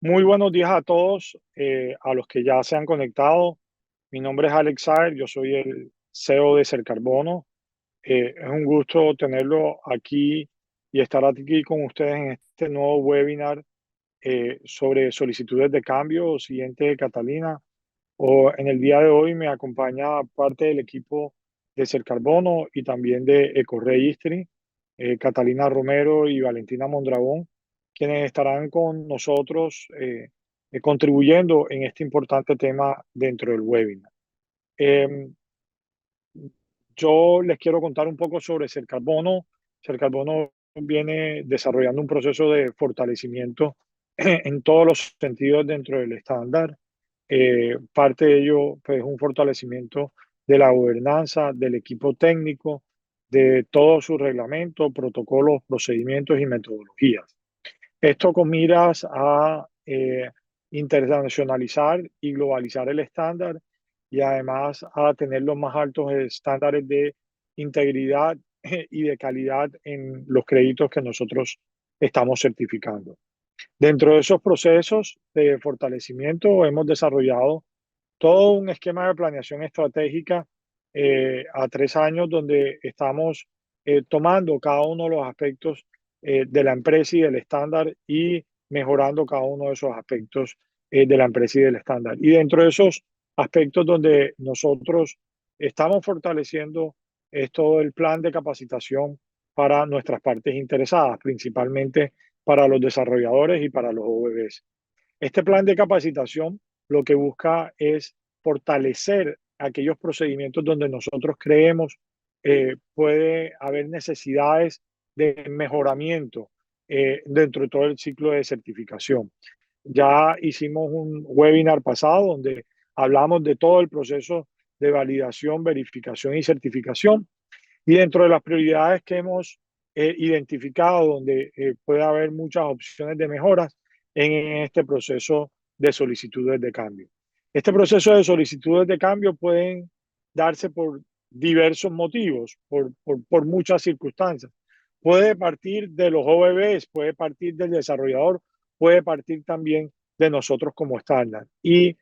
Muy buenos días a todos, a los que ya se han conectado. Mi nombre es Alex Saer, yo soy el CEO de Cercarbono. Es un gusto tenerlo aquí y estar aquí con ustedes en este nuevo webinar sobre solicitudes de cambio, siguiente de Catalina. En el día de hoy me acompaña parte del equipo de Cercarbono y también de EcoRegistry, Catalina Romero y Valentina Mondragón, quienes estarán con nosotros contribuyendo en este importante tema dentro del webinar. Eh, yo les quiero contar un poco sobre Cercarbono. Cercarbono viene desarrollando un proceso de fortalecimiento en todos los sentidos dentro del estándar. Parte de ello, pues, un fortalecimiento de la gobernanza, del equipo técnico, de todos sus reglamentos, protocolos, procedimientos y metodologías. Esto con miras a internacionalizar y globalizar el estándar y además a tener los más altos estándares de integridad y de calidad en los créditos que nosotros estamos certificando. Dentro de esos procesos de fortalecimiento hemos desarrollado todo un esquema de planeación estratégica a 3 años donde estamos tomando cada uno de los aspectos de la empresa y del estándar y mejorando cada uno de esos aspectos de la empresa y del estándar. Y dentro de esos aspectos donde nosotros estamos fortaleciendo es todo el plan de capacitación para nuestras partes interesadas, principalmente para los desarrolladores y para los OVBs. Este plan de capacitación lo que busca es fortalecer aquellos procedimientos donde nosotros creemos puede haber necesidades de mejoramiento dentro de todo el ciclo de certificación. Ya hicimos un webinar pasado donde hablamos de todo el proceso de validación, verificación y certificación. Y dentro de las prioridades que hemos identificado, donde puede haber muchas opciones de mejoras en este proceso de solicitudes de cambio. Este proceso de solicitudes de cambio pueden darse por diversos motivos, por muchas circunstancias. Puede partir de los OBBs, puede partir del desarrollador, puede partir también de nosotros como estándar. Y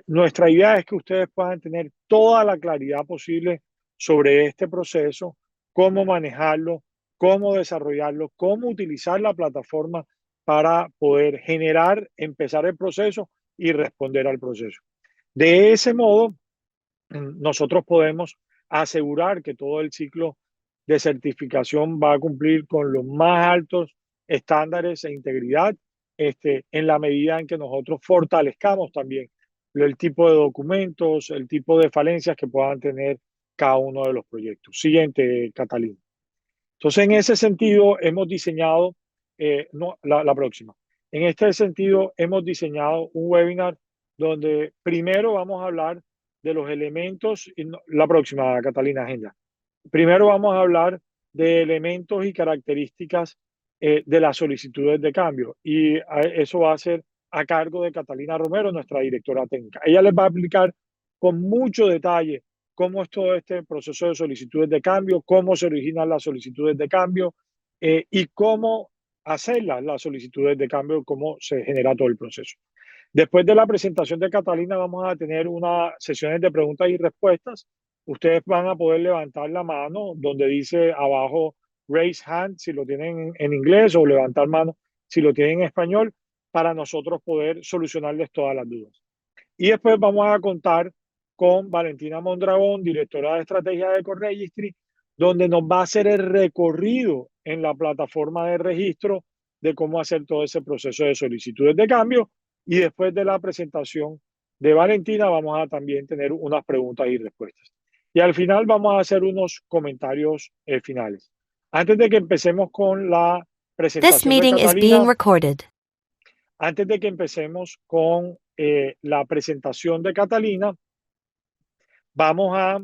nuestra idea es que ustedes puedan tener toda la claridad posible sobre este proceso, cómo manejarlo, cómo desarrollarlo, cómo utilizar la plataforma para poder generar, empezar el proceso y responder al proceso. De ese modo, nosotros podemos asegurar que todo el ciclo de certificación va a cumplir con los más altos estándares e integridad, en la medida en que nosotros fortalezcamos también el tipo de documentos, el tipo de falencias que puedan tener cada uno de los proyectos. Siguiente, Catalina. Entonces, en ese sentido, hemos diseñado, no, la próxima. En este sentido, hemos diseñado un webinar donde primero vamos a hablar de los elementos, y la próxima, Catalina, agenda. Primero vamos a hablar de elementos y características de las solicitudes de cambio y eso va a ser a cargo de Catalina Romero, nuestra directora técnica. Ella les va a explicar con mucho detalle cómo es todo este proceso de solicitudes de cambio, cómo se originan las solicitudes de cambio y cómo hacer las solicitudes de cambio, cómo se genera todo el proceso. Después de la presentación de Catalina vamos a tener unas sesiones de preguntas y respuestas. Ustedes van a poder levantar la mano donde dice abajo raise hand si lo tienen en inglés o levantar mano si lo tienen en español para nosotros poder solucionarles todas las dudas. Y después vamos a contar con Valentina Mondragón, directora de estrategia de EcoRegistry, donde nos va a hacer el recorrido en la plataforma de registro de cómo hacer todo ese proceso de solicitudes de cambio. Y después de la presentación de Valentina vamos a también tener unas preguntas y respuestas. Y al final vamos a hacer unos comentarios finales. Antes de que empecemos con la This presentación de meeting is being Catalina, recorded. antes de que empecemos con la presentación de Catalina, vamos a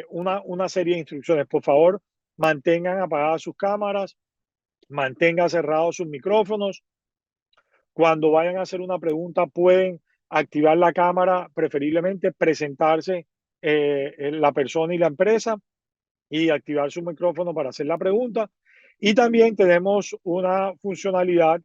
una serie de instrucciones. Por favor, mantengan apagadas sus cámaras, mantengan cerrados sus micrófonos. Cuando vayan a hacer una pregunta, pueden activar la cámara, preferiblemente presentarse la persona y la empresa y activar su micrófono para hacer la pregunta. Y también tenemos una funcionalidad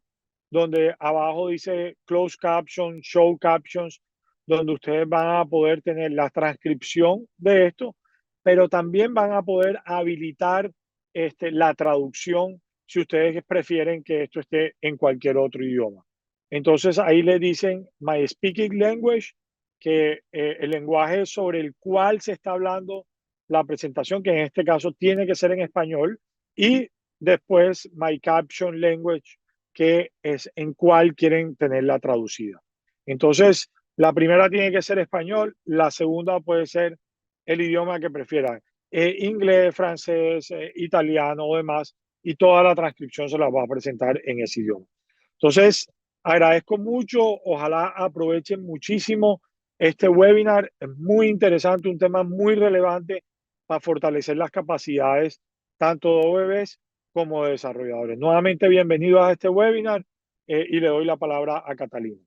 donde abajo dice Closed Captions, Show Captions, donde ustedes van a poder tener la transcripción de esto, pero también van a poder habilitar la traducción si ustedes prefieren que esto esté en cualquier otro idioma. Entonces ahí le dicen My Speaking Language, que el lenguaje sobre el cual se está hablando la presentación, que en este caso tiene que ser en español, y después My Caption Language, que es en cuál quieren tenerla traducida. Entonces, la primera tiene que ser español, la segunda puede ser el idioma que prefieran, inglés, francés, italiano o demás, y toda la transcripción se la va a presentar en ese idioma. Entonces, agradezco mucho, ojalá aprovechen muchísimo este webinar, es muy interesante, un tema muy relevante para fortalecer las capacidades tanto de OBBs como de desarrolladores. Nuevamente, bienvenidos a este webinar y le doy la palabra a Catalina.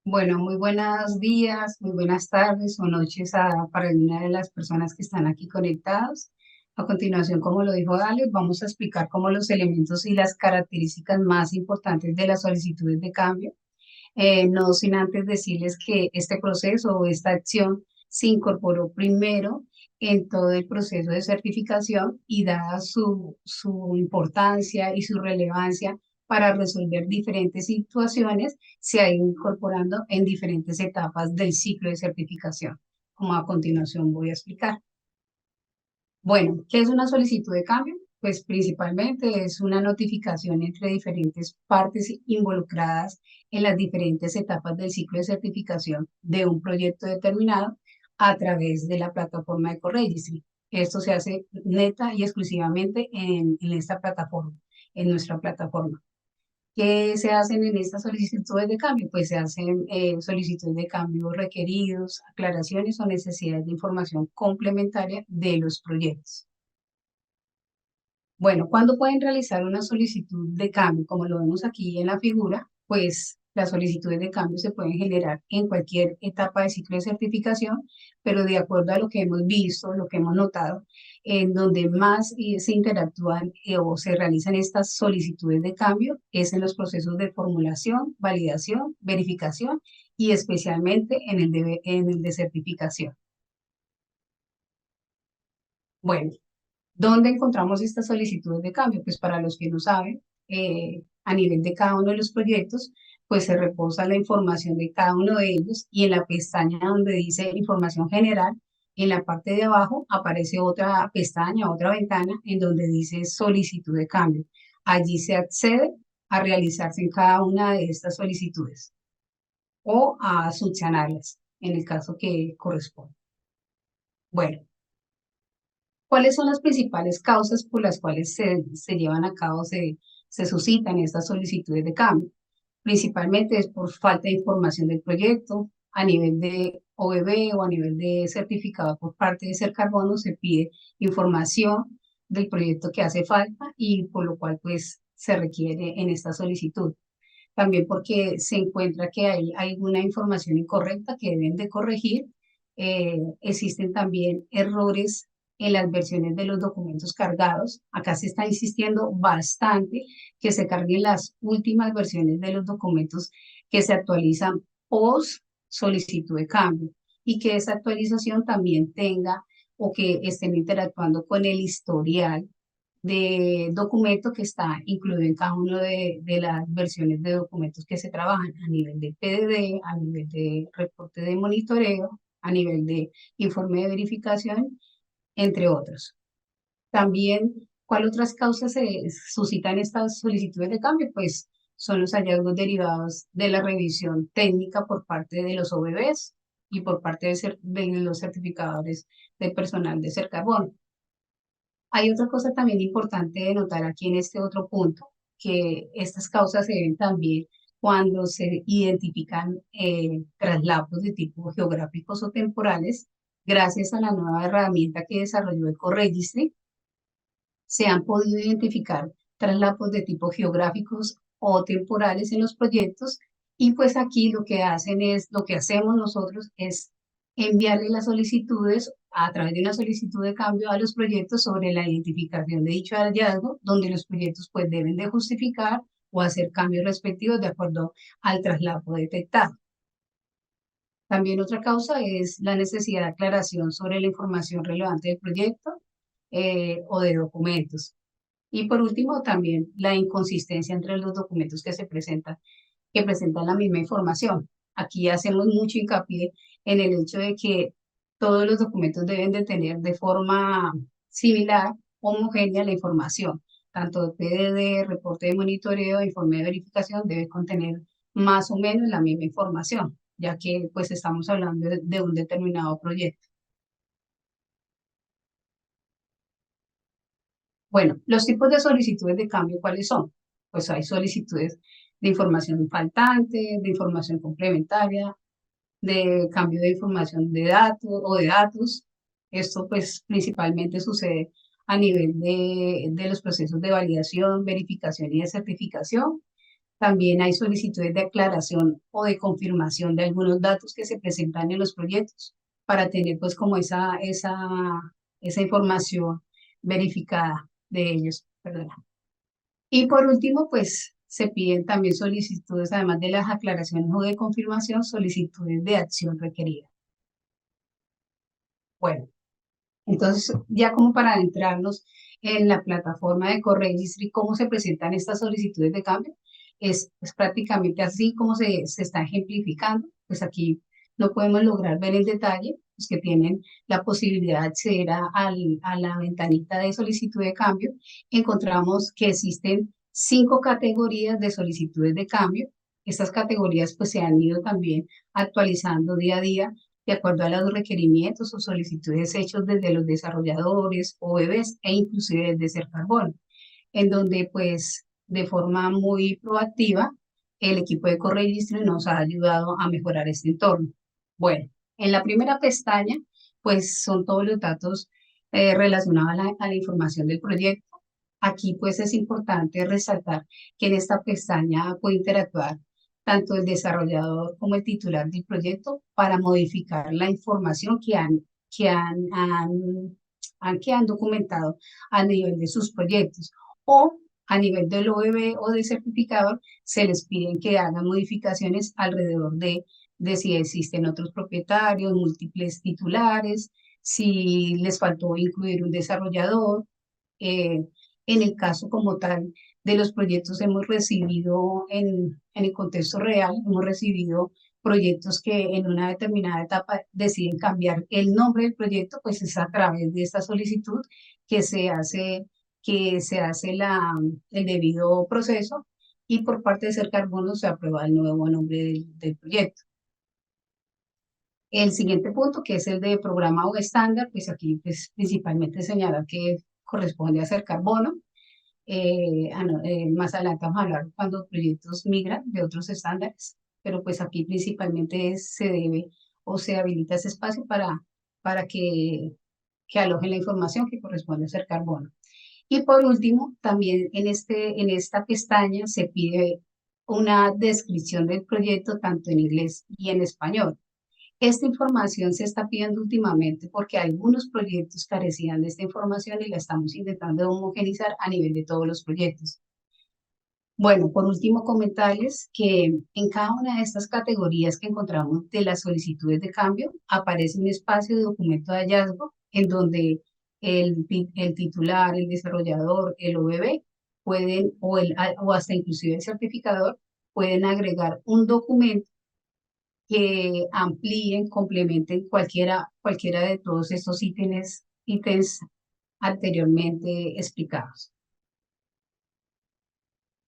Bueno, muy buenos días, muy buenas tardes o noches para una de las personas que están aquí conectados. A continuación, como lo dijo Alex, vamos a explicar cómo los elementos y las características más importantes de las solicitudes de cambio. No sin antes decirles que este proceso o esta acción se incorporó primero en todo el proceso de certificación y dada su importancia y su relevancia para resolver diferentes situaciones, se ha ido incorporando en diferentes etapas del ciclo de certificación, como a continuación voy a explicar. Bueno, ¿qué es una solicitud de cambio? Pues principalmente es una notificación entre diferentes partes involucradas en las diferentes etapas del ciclo de certificación de un proyecto determinado a través de la plataforma de Ecoregistry. Esto se hace neta y exclusivamente en esta plataforma, en nuestra plataforma. ¿Qué se hacen en estas solicitudes de cambio? Pues se hacen solicitudes de cambio requeridos, aclaraciones o necesidades de información complementaria de los proyectos. Bueno, ¿cuándo pueden realizar una solicitud de cambio? Como lo vemos aquí en la figura, pues las solicitudes de cambio se pueden generar en cualquier etapa de ciclo de certificación, pero de acuerdo a lo que hemos visto, lo que hemos notado, en donde más se interactúan o se realizan estas solicitudes de cambio es en los procesos de formulación, validación, verificación y especialmente en el de certificación. Bueno, ¿dónde encontramos estas solicitudes de cambio? Pues para los que no saben, a nivel de cada uno de los proyectos, pues se reposa la información de cada uno de ellos y en la pestaña donde dice información general, en la parte de abajo aparece otra pestaña, otra ventana en donde dice solicitud de cambio. Allí se accede a realizarse en cada una de estas solicitudes o a subsanarlas en el caso que corresponda. Bueno, ¿cuáles son las principales causas por las cuales se llevan a cabo, se suscitan estas solicitudes de cambio? Principalmente es por falta de información del proyecto, a nivel de OBB o a nivel de certificado por parte de Cercarbono se pide información del proyecto que hace falta y por lo cual pues se requiere en esta solicitud. También porque se encuentra que hay alguna información incorrecta que deben de corregir. Existen también errores en las versiones de los documentos cargados. Acá se está insistiendo bastante que se carguen las últimas versiones de los documentos que se actualizan post solicitud de cambio y que esa actualización también tenga o que estén interactuando con el historial de documento que está incluido en cada una de las versiones de documentos que se trabajan a nivel de PDD, a nivel de reporte de monitoreo, a nivel de informe de verificación, entre otros. También, ¿cuál otras causas se suscitan estas solicitudes de cambio? Pues son los hallazgos derivados de la revisión técnica por parte de los OBBs y por parte de los certificadores de personal de Cercarbón. Hay otra cosa también importante de notar aquí en este otro punto, que estas causas se ven también cuando se identifican traslados de tipo geográficos o temporales. Gracias a la nueva herramienta que desarrolló Ecoregistry, se han podido identificar traslados de tipo geográficos o temporales en los proyectos y pues aquí lo que hacen es, lo que hacemos nosotros es enviarle las solicitudes a través de una solicitud de cambio a los proyectos sobre la identificación de dicho hallazgo, donde los proyectos pues deben de justificar o hacer cambios respectivos de acuerdo al traslado detectado. También otra causa es la necesidad de aclaración sobre la información relevante del proyecto o de documentos. Y por último, también la inconsistencia entre los documentos que presentan la misma información. Aquí hacemos mucho hincapié en el hecho de que todos los documentos deben de tener de forma similar, homogénea la información. Tanto PDD, reporte de monitoreo, informe de verificación debe contener más o menos la misma información, ya que pues estamos hablando de un determinado proyecto. Bueno, los tipos de solicitudes de cambio, ¿cuáles son? Pues hay solicitudes de información faltante, de información complementaria, de cambio de información de datos o de datos. Esto pues principalmente sucede a nivel de los procesos de validación, verificación y de certificación. También hay solicitudes de aclaración o de confirmación de algunos datos que se presentan en los proyectos para tener pues como esa información verificada de ellos, ¿verdad? Y por último, pues se piden también solicitudes, además de las aclaraciones o de confirmación, solicitudes de acción requerida. Bueno, entonces ya como para adentrarnos en la plataforma de Corregistry, cómo se presentan estas solicitudes de cambio, es prácticamente así como se está ejemplificando. Pues aquí no podemos lograr ver en detalle, los que tienen la posibilidad de acceder a la ventanita de solicitud de cambio, encontramos que existen 5 categorías de solicitudes de cambio. Estas categorías pues se han ido también actualizando día a día de acuerdo a los requerimientos o solicitudes hechos desde los desarrolladores, OEBs e inclusive desde Cercarbón, en donde pues de forma muy proactiva el equipo de Corregistro nos ha ayudado a mejorar este entorno. Bueno, en la primera pestaña pues son todos los datos relacionados a la información del proyecto. Aquí pues es importante resaltar que en esta pestaña puede interactuar tanto el desarrollador como el titular del proyecto para modificar la información que que han documentado a nivel de sus proyectos o a nivel del OEB o del certificador se les piden que hagan modificaciones alrededor de si existen otros propietarios, múltiples titulares, si les faltó incluir un desarrollador. eh, en el caso como tal de los proyectos hemos recibido en el contexto real, hemos recibido proyectos que en una determinada etapa deciden cambiar el nombre del proyecto, pues es a través de esta solicitud que que se hace el debido proceso y por parte de Cercarbono se aprueba el nuevo nombre del proyecto. El siguiente punto, que es el de programa o estándar, pues aquí pues, principalmente señalar que corresponde a Cercarbono. Más adelante vamos a hablar cuando proyectos migran de otros estándares, pero pues aquí principalmente se debe o se habilita ese espacio para que alojen la información que corresponde a Cercarbono. Y por último, también en esta pestaña se pide una descripción del proyecto tanto en inglés y en español. Esta información se está pidiendo últimamente porque algunos proyectos carecían de esta información y la estamos intentando homogenizar a nivel de todos los proyectos. Bueno, por último, comentarles que en cada una de estas categorías que encontramos de las solicitudes de cambio aparece un espacio de documento de hallazgo en donde el titular, el desarrollador, el OBB pueden, o hasta inclusive el certificador, pueden agregar un documento que amplíen, complementen cualquiera de todos estos ítems anteriormente explicados.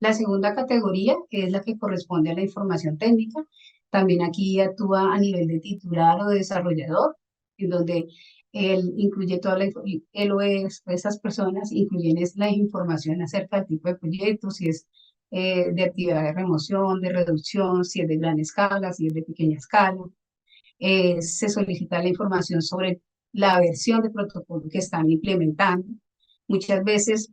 La segunda categoría es la que corresponde a la información técnica. También aquí actúa a nivel de titular o de desarrollador, en donde él incluye toda él o esas personas incluyen la información acerca del tipo de proyecto, si es de actividad de remoción, de reducción, si es de gran escala, si es de pequeña escala. Se solicita la información sobre la versión de protocolo que están implementando. Muchas veces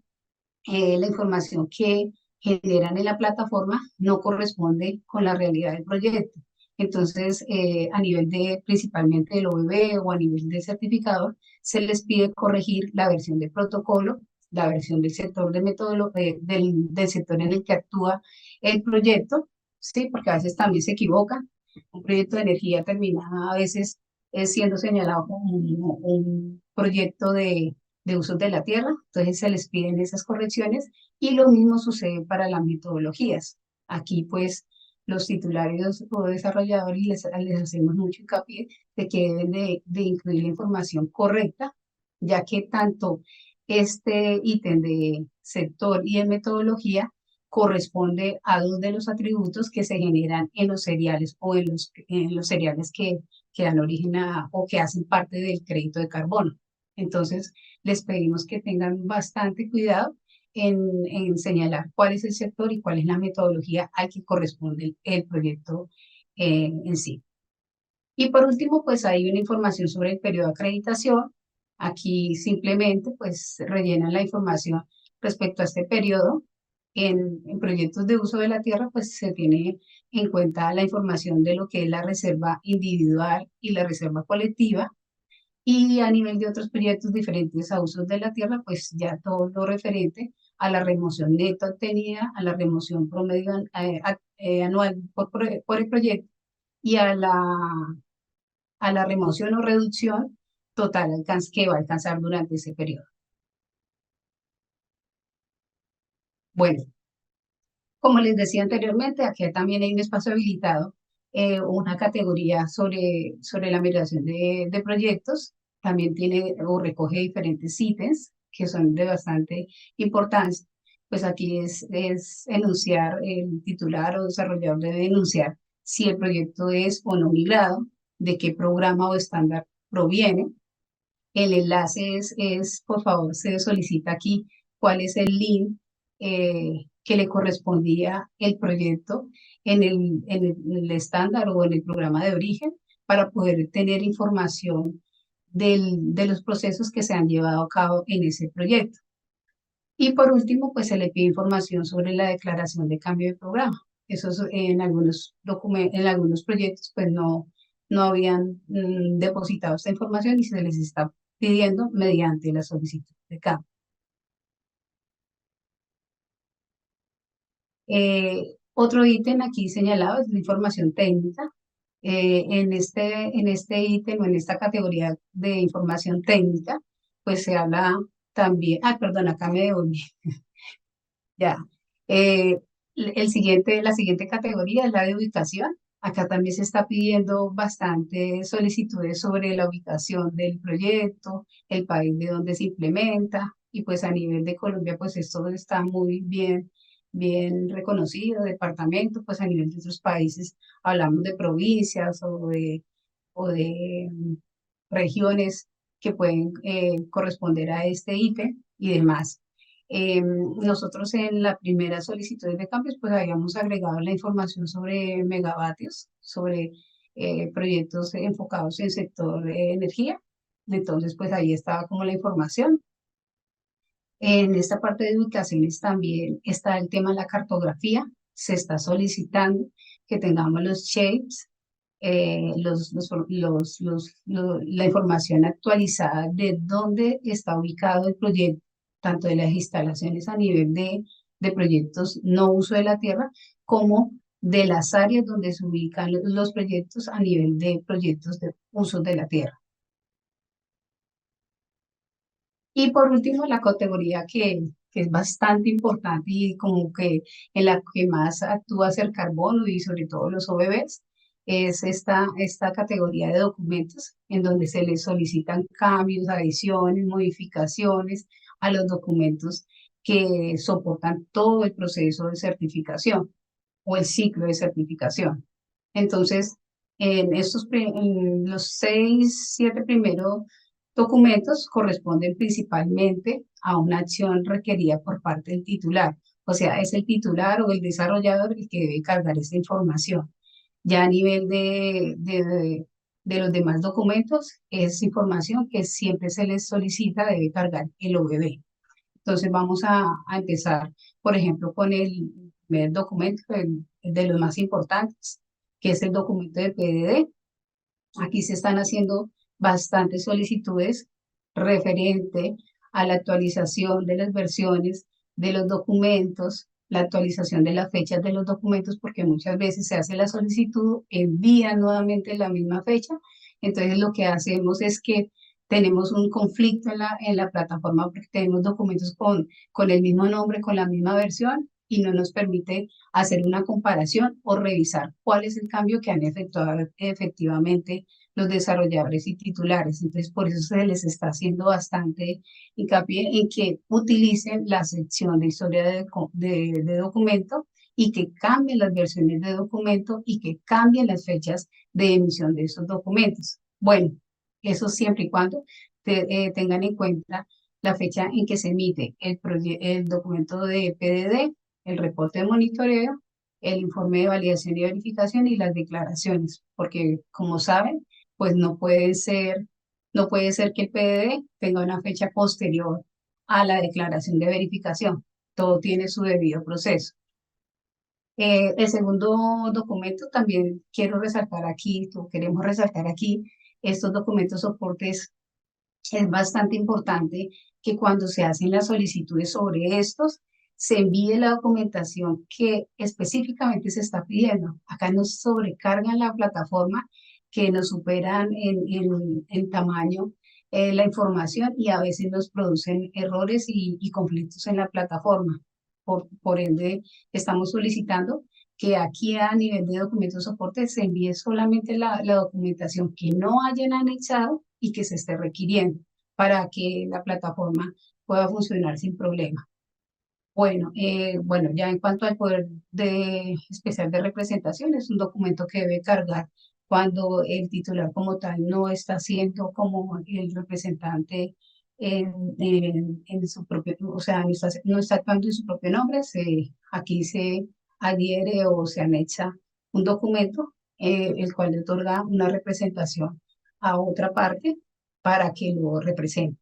la información que generan en la plataforma no corresponde con la realidad del proyecto. Entonces, a nivel principalmente del OBB o a nivel del certificador, se les pide corregir la versión de protocolo la versión del sector de del sector en el que actúa el proyecto, ¿sí? Porque a veces también se equivocan. Un proyecto de energía termina a veces siendo señalado como un proyecto de usos de la tierra, entonces se les piden esas correcciones y lo mismo sucede para las metodologías. Aquí pues los titulares o desarrolladores les hacemos mucho hincapié de que deben de incluir la información correcta, ya que tanto este ítem de sector y de metodología corresponde a dos de los atributos que se generan en los cereales o en los cereales que dan origen a o que hacen parte del crédito de carbono. Entonces, les pedimos que tengan bastante cuidado en señalar cuál es el sector y cuál es la metodología al que corresponde el proyecto en sí. Y por último, pues hay una información sobre el periodo de acreditación. Aquí simplemente pues rellenan la información respecto a este periodo. En proyectos de uso de la tierra pues se tiene en cuenta la información de lo que es la reserva individual y la reserva colectiva. Y a nivel de otros proyectos diferentes a usos de la tierra, pues ya todo lo referente a la remoción neta obtenida, a la remoción promedio anual por el proyecto y a la remoción o reducción total que va a alcanzar durante ese periodo. Bueno, como les decía anteriormente, aquí también hay un espacio habilitado, una categoría sobre la migración de proyectos. También tiene o recoge diferentes ítems que son de bastante importancia. Pues aquí es enunciar, el titular o desarrollador debe enunciar si el proyecto es o no migrado, de qué programa o estándar proviene. El enlace por favor, se solicita aquí cuál es el link que le correspondía el proyecto en el estándar o en el programa de origen para poder tener información de los procesos que se han llevado a cabo en ese proyecto. Y por último, pues se le pide información sobre la declaración de cambio de programa. Eso en algunos documentos, en algunos proyectos, pues no habían depositado esta información y se les está pidiendo mediante la solicitud de cambio. Otro ítem aquí señalado es la información técnica. En este ítem o en esta categoría de información técnica, pues se habla también, perdón, acá me devolví. Ya. Eh, la siguiente categoría es la de ubicación. Acá también se está pidiendo bastante solicitudes sobre la ubicación del proyecto, el país de donde se implementa, y pues a nivel de Colombia, pues esto está muy bien reconocido, departamento, pues a nivel de otros países hablamos de provincias o de regiones que pueden corresponder a este ítem y demás. Nosotros en la primera solicitud de cambios, pues habíamos agregado la información sobre megavatios, sobre proyectos enfocados en sector energía. Entonces, pues ahí estaba como la información. En esta parte de ubicaciones también está el tema de la cartografía. Se está solicitando que tengamos los shapes, la información actualizada de dónde está ubicado el proyecto, tanto de las instalaciones a nivel de proyectos no uso de la tierra, como de las áreas donde se ubican los proyectos a nivel de proyectos de uso de la tierra. Y por último, la categoría que es bastante importante y como que en la que más actúa es el carbono y sobre todo los OBBs, es esta categoría de documentos en donde se les solicitan cambios, adiciones, modificaciones a los documentos que soportan todo el proceso de certificación o el ciclo de certificación. Entonces, en los 7 primeros documentos corresponden principalmente a una acción requerida por parte del titular. O sea, es el titular o el desarrollador el que debe cargar esta información. Ya a nivel de los demás documentos, es información que siempre se les solicita, debe cargar el OBB. Entonces vamos a empezar, por ejemplo, con el primer documento, el de los más importantes, que es el documento de PDD. Aquí se están haciendo bastantes solicitudes referente a la actualización de las versiones de los documentos, la actualización de las fechas de los documentos, porque muchas veces se hace la solicitud, envía nuevamente la misma fecha. Entonces lo que hacemos es que tenemos un conflicto en la plataforma porque tenemos documentos con el mismo nombre, con la misma versión y no nos permite hacer una comparación o revisar cuál es el cambio que han efectuado efectivamente los desarrolladores y titulares. Entonces, por eso se les está haciendo bastante hincapié en que utilicen la sección de historia de documento y que cambien las versiones de documento y que cambien las fechas de emisión de esos documentos. Bueno, eso siempre y cuando tengan en cuenta la fecha en que se emite el documento de PDD, el reporte de monitoreo, el informe de validación y verificación y las declaraciones, porque como saben, pues no puede ser que el PDD tenga una fecha posterior a la declaración de verificación. Todo tiene su debido proceso. El segundo documento también quiero resaltar aquí, queremos resaltar aquí, estos documentos soportes es bastante importante que cuando se hacen las solicitudes sobre estos, se envíe la documentación que específicamente se está pidiendo. Acá nos sobrecargan la plataforma, que nos superan en tamaño la información y a veces nos producen errores y conflictos en la plataforma. Por ende, estamos solicitando que aquí a nivel de documentos soporte se envíe solamente la documentación que no hayan anexado y que se esté requiriendo para que la plataforma pueda funcionar sin problema. Bueno, ya en cuanto al poder especial de representación, es un documento que debe cargar cuando el titular como tal no está siendo como el representante en su propio, o sea, no está actuando en su propio nombre. Aquí se adhiere o se anexa un documento, el cual le otorga una representación a otra parte para que lo represente.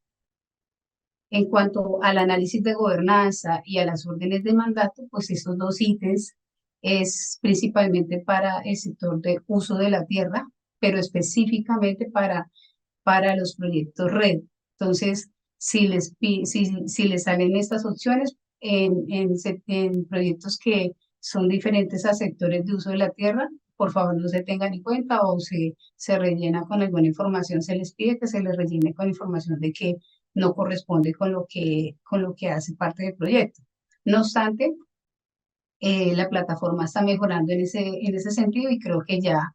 En cuanto al análisis de gobernanza y a las órdenes de mandato, pues estos dos ítems es principalmente para el sector de uso de la tierra, pero específicamente para los proyectos red. Entonces, si les salen estas opciones en proyectos que son diferentes a sectores de uso de la tierra, por favor no se tengan en cuenta o se rellena con alguna información, se les pide que se les rellene con información de que no corresponde con lo que hace parte del proyecto. No obstante, la plataforma está mejorando en ese sentido y creo que ya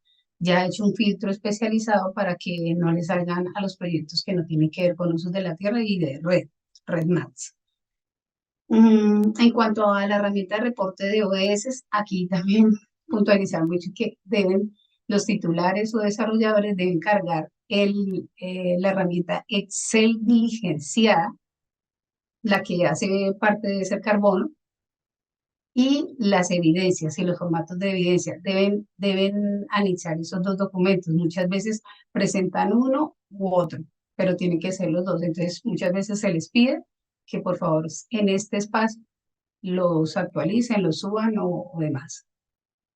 ha hecho un filtro especializado para que no le salgan a los proyectos que no tienen que ver con usos de la tierra y de red Maps. En cuanto a la herramienta de reporte de ODS, aquí también puntualizar mucho que los titulares o desarrolladores deben cargar la herramienta Excel diligenciada, la que hace parte de ese carbono, y las evidencias y los formatos de evidencia. Deben anexar esos dos documentos. Muchas veces presentan uno u otro, pero tienen que ser los dos. Entonces, muchas veces se les pide que por favor en este espacio los actualicen, los suban o demás.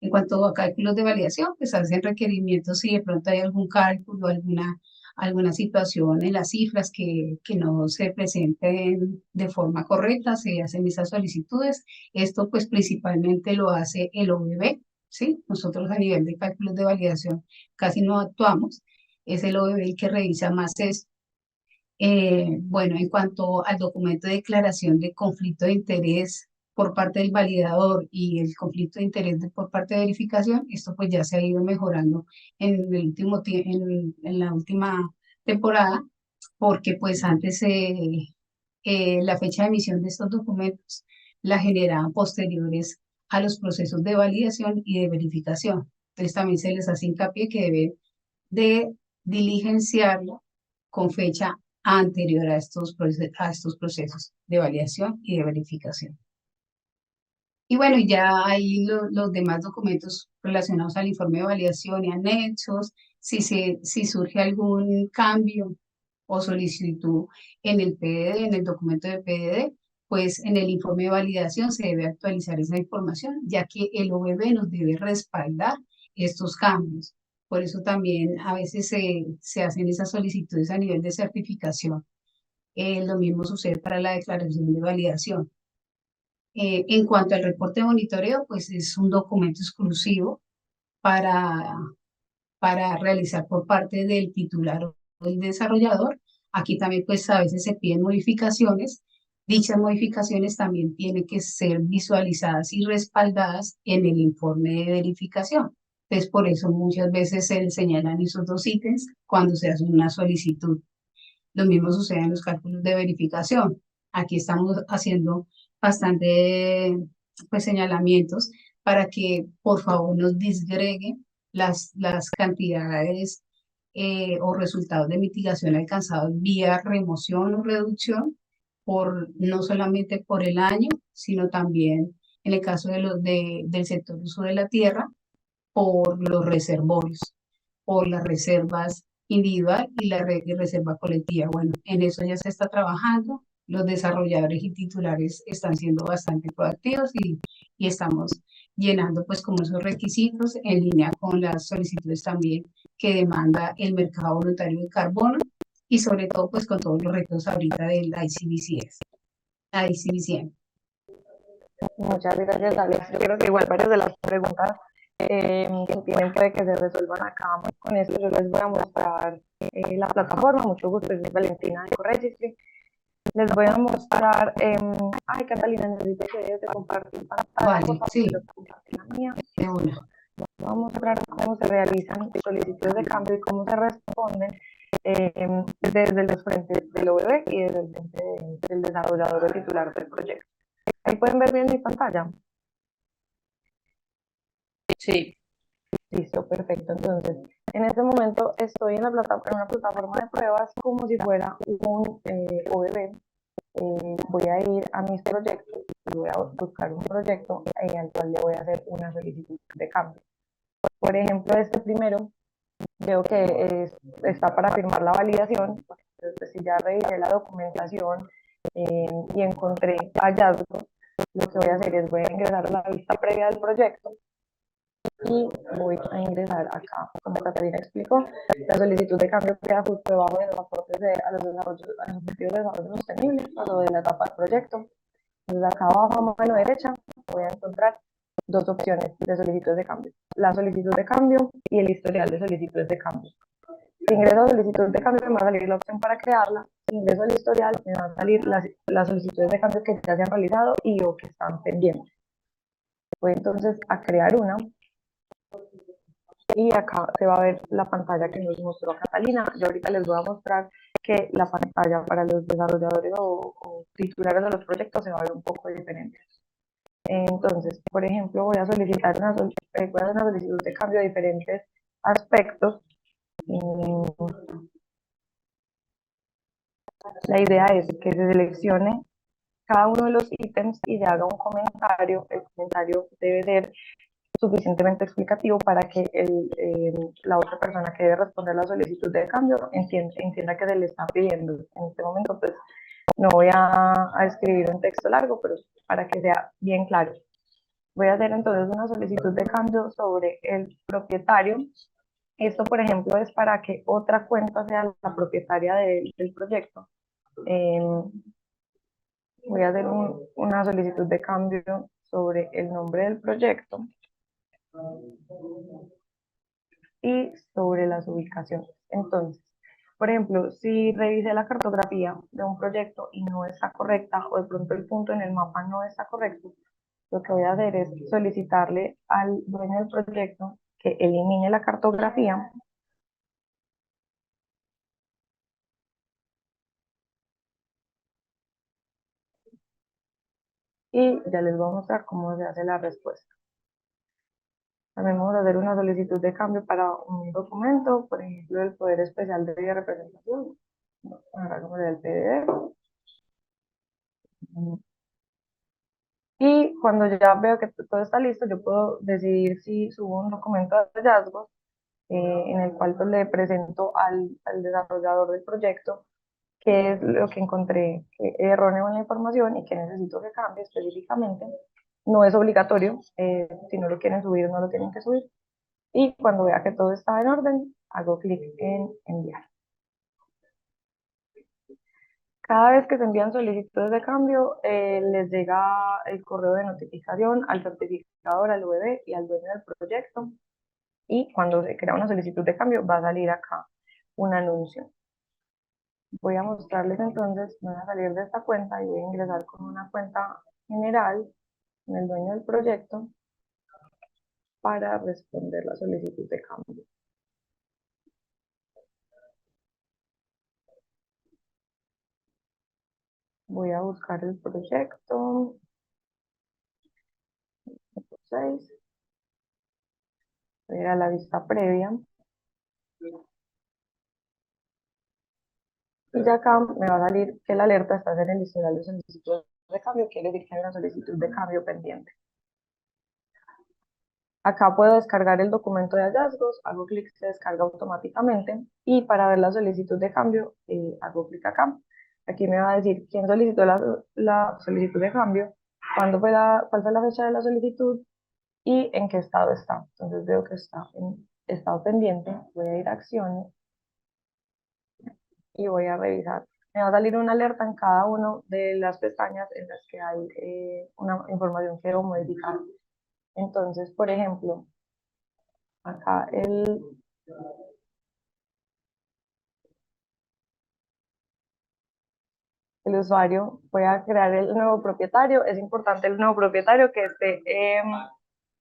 En cuanto a cálculos de validación, pues hacen requerimientos si de pronto hay algún cálculo, alguna situación en las cifras que no se presenten de forma correcta, se hacen esas solicitudes. Esto pues principalmente lo hace el OBB, ¿sí? Nosotros a nivel de cálculos de validación casi no actuamos, es el OBB el que revisa más esto. Bueno, en cuanto al documento de declaración de conflicto de interés por parte del validador y el conflicto de interés por parte de verificación, esto pues ya se ha ido mejorando en la última temporada, porque pues antes la fecha de emisión de estos documentos la generaban posteriores a los procesos de validación y de verificación. Entonces también se les hace hincapié que deben de diligenciarlo con fecha anterior a estos procesos de validación y de verificación. Y bueno, ya hay los demás documentos relacionados al informe de validación y anexos, si surge algún cambio o solicitud en el PDD, en el documento de PDD, pues en el informe de validación se debe actualizar esa información, ya que el OBB nos debe respaldar estos cambios. Por eso también a veces se hacen esas solicitudes a nivel de certificación Lo mismo sucede para la declaración de validación. En cuanto al reporte de monitoreo, pues es un documento exclusivo para, para realizar por parte del titular o del desarrollador. Aquí también pues a veces se piden modificaciones. Dichas modificaciones también tienen que ser visualizadas y respaldadas en el informe de verificación. Entonces, por eso muchas veces se señalan esos dos ítems cuando se hace una solicitud. Lo mismo sucede en los cálculos de verificación. Aquí estamos haciendo bastante pues, señalamientos para que por favor nos disgreguen las cantidades o resultados de mitigación alcanzados vía remoción o reducción, no solamente por el año, sino también en el caso del sector uso de la tierra, por los reservorios, por las reservas individual y la reserva colectiva. Bueno, en eso ya se está trabajando. Los desarrolladores y titulares están siendo bastante proactivos y estamos llenando pues como esos requisitos en línea con las solicitudes también que demanda el mercado voluntario de carbono y sobre todo pues con todos los retos ahorita del ICBCS, ICBCM. Muchas gracias, Alex. Yo creo que igual varias de las preguntas que tienen puede que se resuelvan acá. Con esto yo les voy a mostrar la plataforma. Mucho gusto, soy Valentina de Corregistry. Les voy a mostrar, ay Catalina, necesito que ellos te compartan pantalla, Vale, por favor, sí, pero comparten la mía. de una. Voy a mostrar cómo se realizan solicitudes de cambio y cómo se responden desde los frentes del OBB y desde el frente del desarrollador o titular del proyecto. Ahí pueden ver bien mi pantalla. Sí. Listo, perfecto. Entonces, en este momento estoy en una plataforma de pruebas como si fuera un OBB. Voy a ir a mis proyectos y voy a buscar un proyecto al cual le voy a hacer una solicitud de cambio. Por ejemplo, este primero, veo que está para firmar la validación. Entonces, si ya revisé la documentación y encontré hallazgos, lo que voy a hacer es voy a ingresar a la vista previa del proyecto y voy a ingresar acá, como Catalina explicó, la solicitud de cambio queda justo debajo de los aportes a los objetivos de desarrollo sostenible, a lo de la etapa del proyecto. Entonces acá abajo a mano derecha voy a encontrar dos opciones de solicitud de cambio, la solicitud de cambio y el historial de solicitudes de cambio. Si ingreso a solicitud de cambio me va a salir la opción para crearla, si ingreso al historial me van a salir las solicitudes de cambio que ya se han realizado y o que están pendientes. Voy entonces a crear una y acá se va a ver la pantalla que nos mostró Catalina. Yo ahorita les voy a mostrar que la pantalla para los desarrolladores o titulares de los proyectos se va a ver un poco diferente. Entonces, por ejemplo, voy a solicitar voy a hacer una solicitud de cambio de diferentes aspectos. La idea es que se seleccione cada uno de los ítems y se haga un comentario. El comentario debe ser suficientemente explicativo para que la otra persona que debe responder la solicitud de cambio entienda que se le está pidiendo. En este momento, pues, no voy a escribir un texto largo, pero para que sea bien claro. Voy a hacer entonces una solicitud de cambio sobre el propietario. Esto, por ejemplo, es para que otra cuenta sea la propietaria del proyecto. Voy a hacer una solicitud de cambio sobre el nombre del proyecto y sobre las ubicaciones. Entonces, por ejemplo, si revisé la cartografía de un proyecto y no está correcta, o de pronto el punto en el mapa no está correcto, lo que voy a hacer es solicitarle al dueño del proyecto que elimine la cartografía y ya les voy a mostrar cómo se hace la respuesta. También vamos a hacer una solicitud de cambio para un documento, por ejemplo, el Poder Especial de Representación. Agarramos el PDF. Y cuando ya veo que todo está listo, yo puedo decidir si subo un documento de hallazgos en el cual pues, le presento al desarrollador del proyecto qué es lo que encontré erróneo en la información y qué necesito que cambie específicamente. No es obligatorio, si no lo quieren subir, no lo tienen que subir. Y cuando vea que todo está en orden, hago clic en enviar. Cada vez que se envían solicitudes de cambio, les llega el correo de notificación al certificador, al VB y al dueño del proyecto. Y cuando se crea una solicitud de cambio, va a salir acá un anuncio. Voy a mostrarles entonces, voy a salir de esta cuenta y voy a ingresar con una cuenta general en el dueño del proyecto para responder la solicitud de cambio. Voy a buscar el proyecto 6, voy a ir a la vista previa y ya acá me va a salir que la alerta está en el historial de solicitudes de cambio, quiere decir que hay una solicitud de cambio pendiente. Acá puedo descargar el documento de hallazgos, hago clic, se descarga automáticamente y para ver la solicitud de cambio, hago clic acá. Aquí me va a decir quién solicitó la solicitud de cambio, cuál fue la fecha de la solicitud y en qué estado está. Entonces veo que está en estado pendiente, voy a ir a acciones y voy a revisar. Me va a salir una alerta en cada una de las pestañas en las que hay una información que debo modificar. Entonces, por ejemplo, acá el usuario, voy a crear el nuevo propietario. Es importante el nuevo propietario que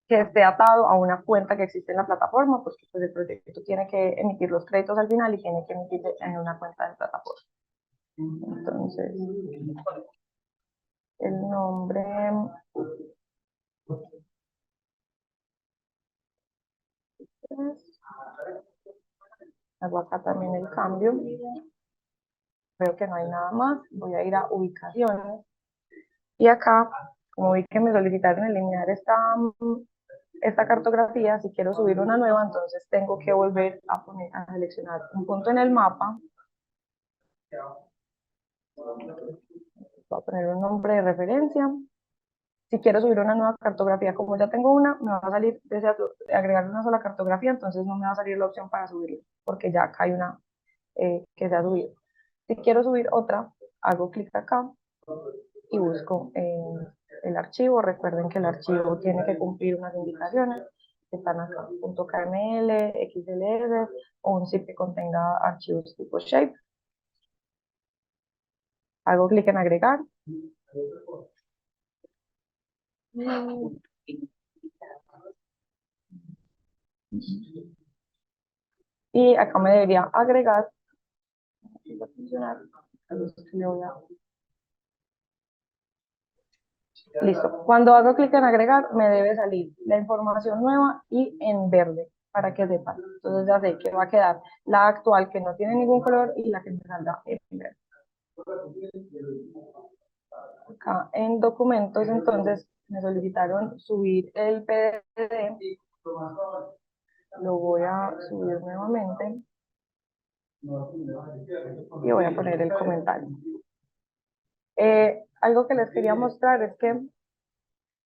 esté atado a una cuenta que existe en la plataforma, porque pues, el proyecto tiene que emitir los créditos al final y tiene que emitirse en una cuenta de plataforma. Entonces, el nombre, hago acá también el cambio. Veo que no hay nada más. Voy a ir a ubicaciones. Y acá, como vi que me solicitaron eliminar esta cartografía, si quiero subir una nueva, entonces tengo que volver a seleccionar un punto en el mapa. Voy a poner un nombre de referencia. Si quiero subir una nueva cartografía, como ya tengo una, me va a salir, desde agregar una sola cartografía, entonces no me va a salir la opción para subirla, porque ya acá hay una que se ha subido. Si quiero subir otra, hago clic acá y busco el archivo. Recuerden que el archivo tiene que cumplir unas indicaciones que están acá, .kml, XLR o un zip que contenga archivos tipo shape. Hago clic en agregar. Y acá me debería agregar. Listo. Cuando hago clic en agregar, me debe salir la información nueva y en verde, para que sepan. Entonces ya sé que va a quedar la actual que no tiene ningún color y la que me salga en verde. Acá en documentos, entonces, me solicitaron subir el PDF. Lo voy a subir nuevamente y voy a poner el comentario. Algo que les quería mostrar es que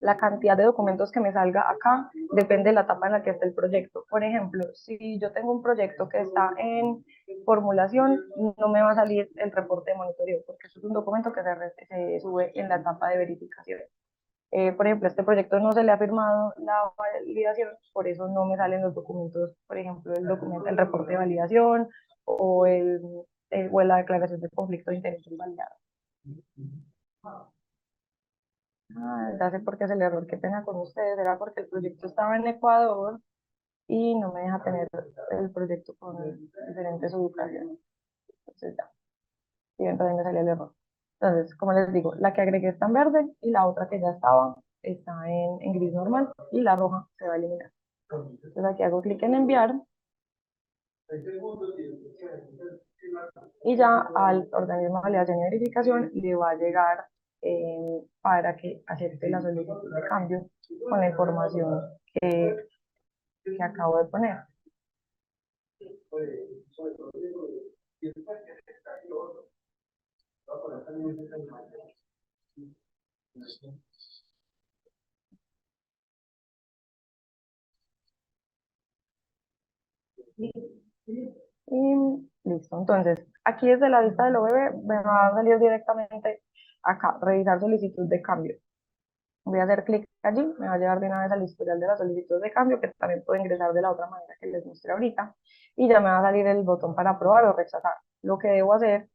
la cantidad de documentos que me salga acá depende de la etapa en la que esté el proyecto. Por ejemplo, si yo tengo un proyecto que está en formulación, no me va a salir el reporte de monitoreo, porque eso es un documento que se sube en la etapa de verificación. Por ejemplo, este proyecto no se le ha firmado la validación, por eso no me salen los documentos, por ejemplo, el reporte de validación o, o la declaración de conflicto de intereses validado. Ya sé por qué es el error, qué pena con ustedes, era porque el proyecto estaba en Ecuador y no me deja tener el proyecto con diferentes ubicaciones. Entonces ya, y entonces me salió el error. Entonces, como les digo, la que agregué está en verde y la otra que ya estaba está en gris normal y la roja se va a eliminar. Entonces aquí hago clic en enviar y ya al organismo de validación y verificación le va a llegar para que acepte la solicitud de cambio con la información que acabo de poner. Y listo, entonces Aquí desde la vista del OBB me va a salir directamente acá, revisar solicitud de cambio. Voy a hacer clic allí, me va a llevar de una vez al historial de la solicitud de cambio, que también puedo ingresar de la otra manera que les mostré ahorita, y ya me va a salir el botón para aprobar o rechazar. Lo que debo hacer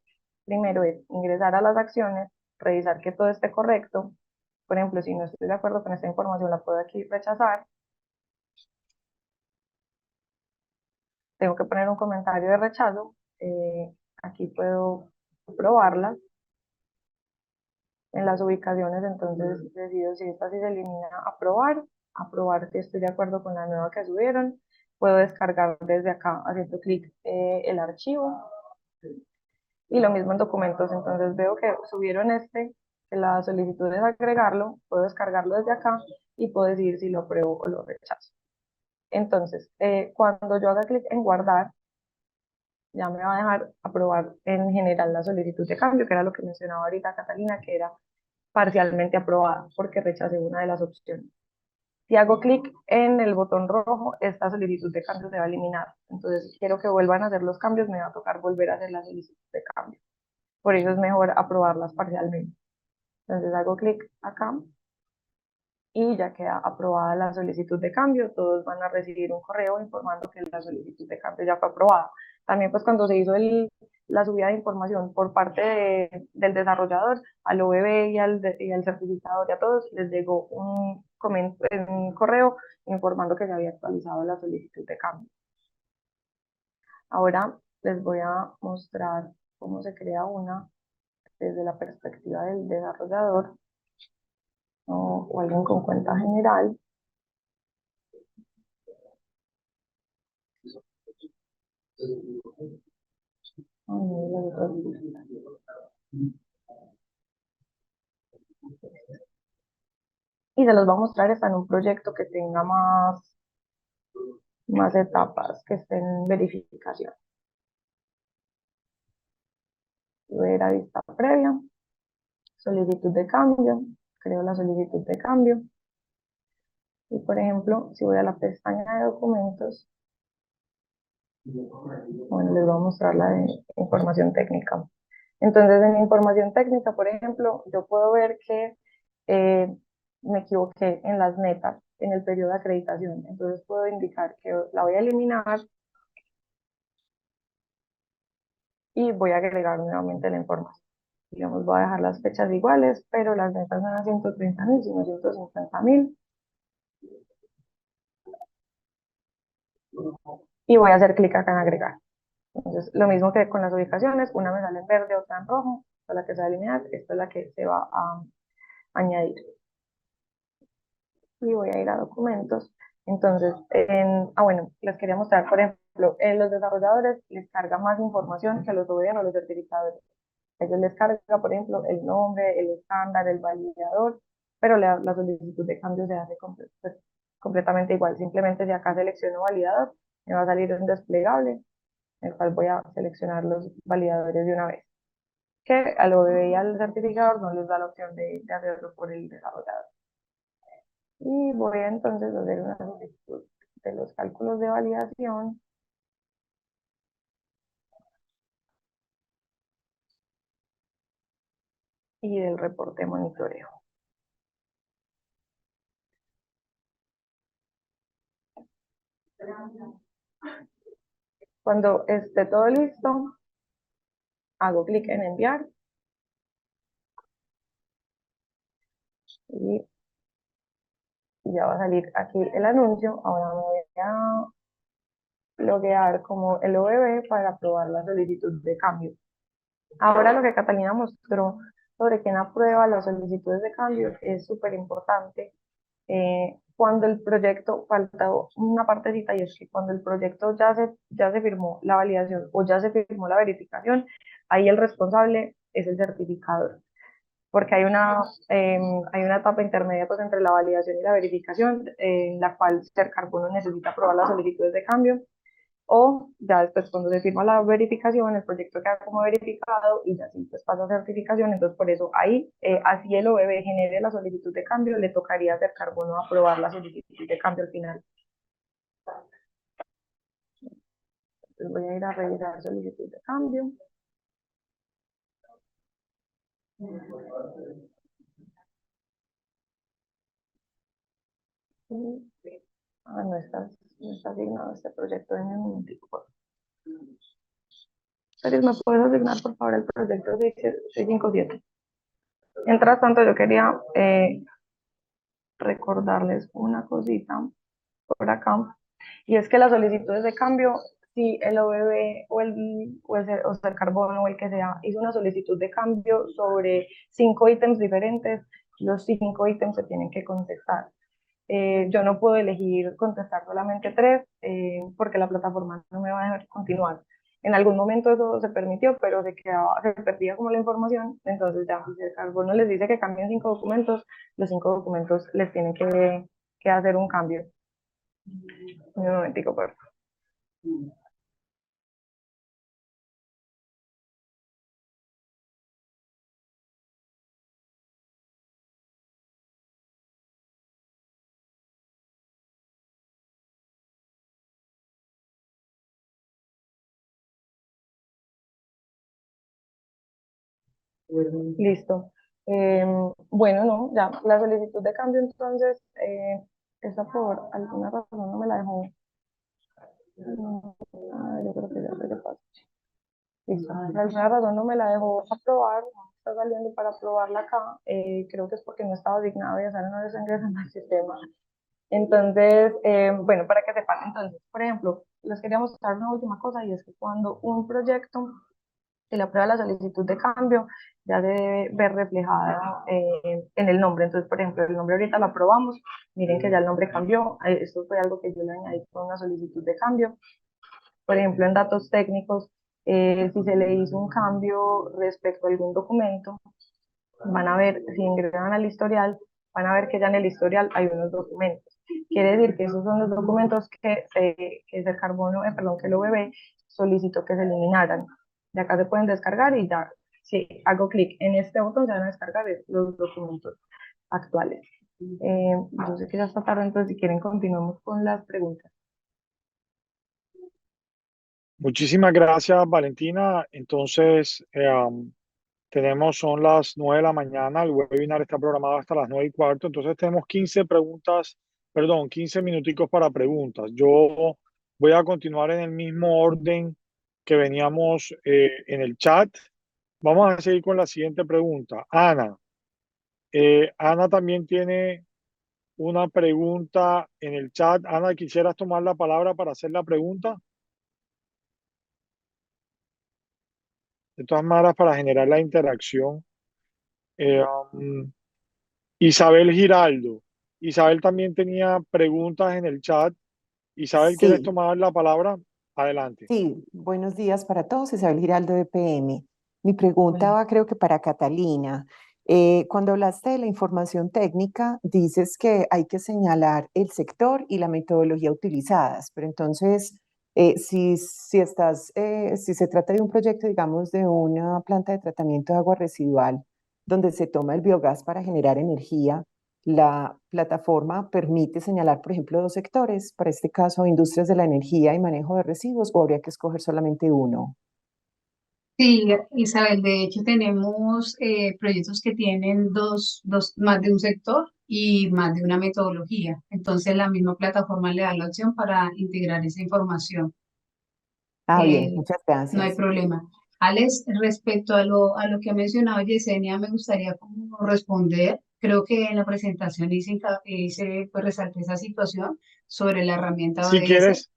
primero es ingresar a las acciones, revisar que todo esté correcto. Por ejemplo, si no estoy de acuerdo con esta información, la puedo aquí rechazar. Tengo que poner un comentario de rechazo. Aquí puedo aprobarla. En las ubicaciones, entonces decido si esta sí se elimina, aprobar si estoy de acuerdo con la nueva que subieron. Puedo descargar desde acá haciendo clic el archivo. Y lo mismo en documentos, entonces veo que subieron que la solicitud es agregarlo, puedo descargarlo desde acá y puedo decidir si lo apruebo o lo rechazo. Entonces, cuando yo haga clic en guardar, ya me va a dejar aprobar en general la solicitud de cambio, que era lo que mencionaba ahorita Catalina, que era parcialmente aprobada porque rechacé una de las opciones. Si hago clic en el botón rojo, esta solicitud de cambio se va a eliminar. Entonces, si quiero que vuelvan a hacer los cambios, me va a tocar volver a hacer la solicitud de cambio. Por eso es mejor aprobarlas parcialmente. Entonces hago clic acá y ya queda aprobada la solicitud de cambio. Todos van a recibir un correo informando que la solicitud de cambio ya fue aprobada. También pues cuando se hizo la subida de información por parte del desarrollador al OBB y al certificador y a todos les llegó un correo informando que se había actualizado la solicitud de cambio. Ahora les voy a mostrar cómo se crea una desde la perspectiva del desarrollador o alguien con cuenta general. Y se los va a mostrar está en un proyecto que tenga más etapas, que esté en verificación. Ver a vista previa, solicitud de cambio, creo la solicitud de cambio. Y por ejemplo, si voy a la pestaña de documentos, bueno, les voy a mostrar la de información técnica. Entonces, en información técnica, por ejemplo, yo puedo ver que me equivoqué en las metas en el periodo de acreditación. Entonces, puedo indicar que la voy a eliminar y voy a agregar nuevamente la información. Digamos, voy a dejar las fechas iguales, pero las metas no a 130.000, sino 150.000. Y voy a hacer clic acá en agregar. Entonces, lo mismo que con las ubicaciones, una me sale en verde, otra en rojo, esta es la que se va a eliminar, esta es la que se va a añadir. Y voy a ir a documentos. Entonces, bueno, les quería mostrar, por ejemplo, en los desarrolladores les carga más información que los OEM o los certificadores. Ellos les carga, por ejemplo, el nombre, el estándar, el validador, pero la solicitud de cambio se hace completamente igual. Simplemente si acá selecciono validador, me va a salir un desplegable, en el cual voy a seleccionar los validadores de una vez. Que al OEB y al certificador no les da la opción de hacerlo por el desarrollador. Y voy entonces a hacer una solicitud de los cálculos de validación. Y del reporte de monitoreo. Cuando esté todo listo, hago clic en enviar. Y ya va a salir aquí el anuncio. Ahora me voy a loguear como el OBB para aprobar la solicitud de cambio. Ahora lo que Catalina mostró sobre quién aprueba las solicitudes de cambio es súper importante. Cuando el proyecto, falta una partecita y es que cuando el proyecto ya se firmó la validación o ya se firmó la verificación, ahí el responsable es el certificador. Porque hay una etapa intermedia pues, entre la validación y la verificación, en la cual Cercarbono necesita aprobar las solicitudes de cambio, o ya después cuando se firma la verificación, el proyecto queda como verificado y ya sí pues pasa a certificación, entonces por eso ahí, así el OBB genere la solicitud de cambio, le tocaría a Cercarbono aprobar la solicitud de cambio al final. Entonces voy a ir a revisar solicitud de cambio. No está asignado este proyecto en el momentico. Pero ¿me puedes asignar, por favor, el proyecto 657? Mientras tanto, yo quería recordarles una cosita por acá, y es que las solicitudes de cambio, si el OBB o sea, el carbono o el que sea hizo una solicitud de cambio sobre 5 ítems diferentes, los 5 ítems se tienen que contestar. Yo no puedo elegir contestar solamente 3 porque la plataforma no me va a dejar continuar. En algún momento eso se permitió, pero se perdía como la información. Entonces ya, si el carbono les dice que cambien 5 documentos, los 5 documentos les tienen que hacer un cambio. Un momentico, por favor. Listo. Bueno, no, ya, la solicitud de cambio entonces, esa por alguna razón no me la dejó. No, yo creo que ya sé qué pasa. Listo. Por alguna razón no me la dejó aprobar, no está saliendo para aprobarla acá. Creo que es porque no estaba asignado y esa no les ingresan al sistema. Entonces, bueno, para que sepan, entonces, por ejemplo, les quería mostrar una última cosa, y es que cuando un proyecto se le aprueba la solicitud de cambio, ya se debe ver reflejada en el nombre. Entonces, por ejemplo, el nombre ahorita lo aprobamos, miren que ya el nombre cambió. Esto fue algo que yo le añadí con una solicitud de cambio. Por ejemplo, en datos técnicos, si se le hizo un cambio respecto a algún documento, van a ver, si ingresan al historial, van a ver que ya en el historial hay unos documentos. Quiere decir que esos son los documentos que el carbono, perdón, que el OBB solicitó que se eliminaran. De acá se pueden descargar y ya, si hago clic en este botón, se van a descargar los documentos actuales. Yo sé que ya está tarde, entonces si quieren continuamos con las preguntas. Muchísimas gracias, Valentina. Entonces, son las 9 de la mañana, el webinar está programado hasta las 9:15, entonces tenemos 15 minuticos para preguntas. Yo voy a continuar en el mismo orden que veníamos en el chat. Vamos a seguir con la siguiente pregunta. Ana. Ana también tiene una pregunta en el chat. Ana, ¿quisieras tomar la palabra para hacer la pregunta? De todas maneras, para generar la interacción. Um, Isabel Giraldo. Isabel también tenía preguntas en el chat. Isabel, ¿quieres Sí, tomar la palabra? Adelante. sí, buenos días para todos. Isabel Giraldo de PM. Mi pregunta va, creo que para Catalina. Cuando hablaste de la información técnica, dices que hay que señalar el sector y la metodología utilizadas, pero entonces, si se trata de un proyecto, digamos, de una planta de tratamiento de agua residual, donde se toma el biogás para generar energía, la plataforma permite señalar, por ejemplo, 2 sectores, para este caso, industrias de la energía y manejo de residuos, o habría que escoger solamente uno. Sí, Isabel, de hecho tenemos proyectos que tienen más de un sector y más de una metodología. Entonces la misma plataforma le da la opción para integrar esa información. Ah, bien, Eh, muchas no hay gracias. problema. Alex, respecto a lo que ha mencionado Yesenia, me gustaría como responder. Creo que en la presentación pues, resalté esa situación sobre la herramienta Si ODS.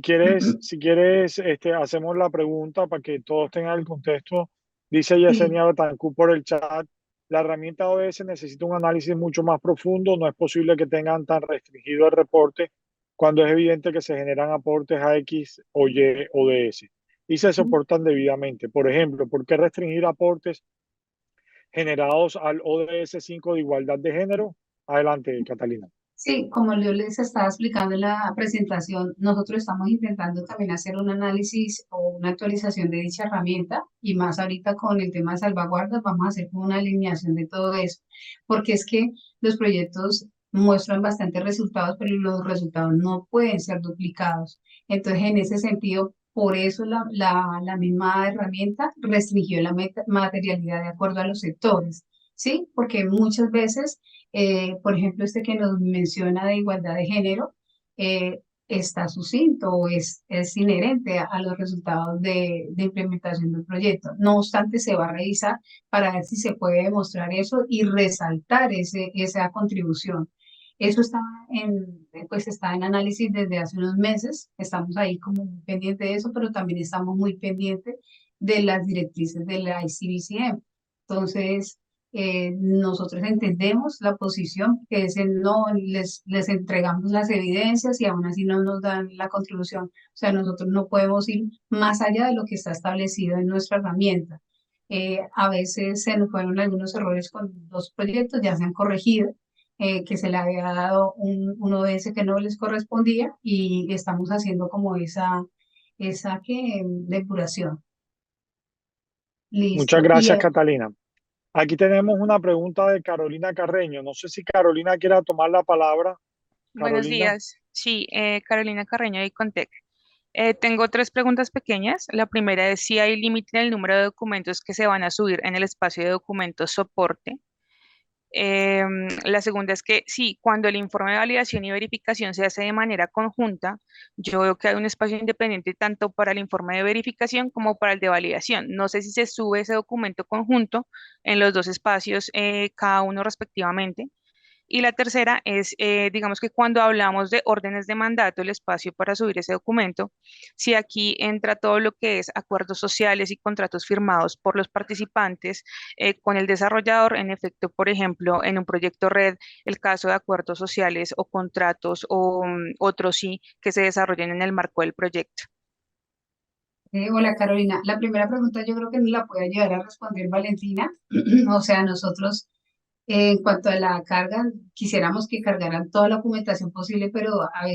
quieres, hacemos la pregunta para que todos tengan el contexto. Dice Sí. Yesenia Betancur por el chat, la herramienta ODS necesita un análisis mucho más profundo. No es posible que tengan tan restringido el reporte cuando es evidente que se generan aportes a X o Y ODS y se soportan debidamente. Por ejemplo, ¿por qué restringir aportes generados al ODS 5 de igualdad de género? Adelante, Catalina. Sí, como yo les estaba explicando en la presentación, nosotros estamos intentando también hacer un análisis o una actualización de dicha herramienta, y más ahorita con el tema de salvaguardas vamos a hacer como una alineación de todo eso, porque es que los proyectos muestran bastantes resultados, pero los resultados no pueden ser duplicados. Entonces, en ese sentido, Por eso la misma herramienta restringió la materialidad de acuerdo a los sectores, ¿sí? Porque muchas veces, por ejemplo, este que nos menciona de igualdad de género, eh, está sucinto o es inherente a los resultados de implementación del proyecto. No obstante, se va a revisar para ver si se puede demostrar eso y resaltar esa contribución. Eso pues está en análisis desde hace unos meses. Estamos ahí como muy pendientes de eso, pero también estamos muy pendientes de las directrices de la ICBCM. Entonces, nosotros entendemos la posición que es el no, les entregamos las evidencias y aún así no nos dan la contribución. O sea, nosotros no podemos ir más allá de lo que está establecido en nuestra herramienta. A veces se nos fueron algunos errores con los proyectos, ya se han corregido, que se le había dado un ODS que no les correspondía y estamos haciendo como esa depuración. Muchas Listo. gracias, Catalina. Aquí tenemos una pregunta de Carolina Carreño. No sé si Carolina quiera tomar la palabra. Buenos Carolina. días. Sí, Carolina Carreño de Contec. Tengo tres preguntas pequeñas. La primera es si hay límite en el número de documentos que se van a subir en el espacio de documentos soporte. La segunda es que sí, cuando el informe de validación y verificación se hace de manera conjunta, yo veo que hay un espacio independiente tanto para el informe de verificación como para el de validación. No sé si se sube ese documento conjunto en los dos espacios, cada uno respectivamente. Y la tercera es, digamos que cuando hablamos de órdenes de mandato, el espacio para subir ese documento, si aquí entra todo lo que es acuerdos sociales y contratos firmados por los participantes con el desarrollador, en efecto, por ejemplo, en un proyecto red, el caso de acuerdos sociales o contratos o otros sí que se desarrollen en el marco del proyecto. Hola Carolina, la primera pregunta yo creo que nos la puede ayudar a responder Valentina. O sea, nosotros en cuanto a la carga, quisiéramos que cargaran toda la documentación posible, pero a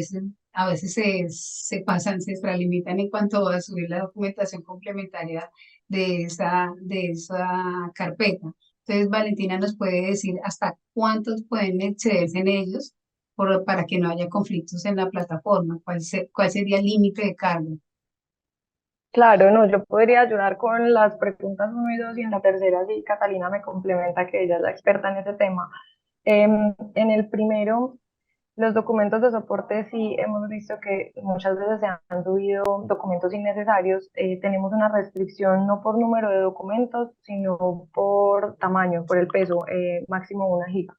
veces se pasan, se extralimitan en cuanto a subir la documentación complementaria de esa carpeta. Entonces, Valentina nos puede decir hasta cuántos pueden excederse en ellos para que no haya conflictos en la plataforma, cuál sería el límite de carga. Claro, no, yo podría ayudar con las preguntas 1 y 2 y en la tercera sí, Catalina me complementa que ella es la experta en ese tema. En el primero, los documentos de soporte sí hemos visto que muchas veces se han subido documentos innecesarios. Tenemos una restricción no por número de documentos, sino por tamaño, por el peso, máximo 1 giga.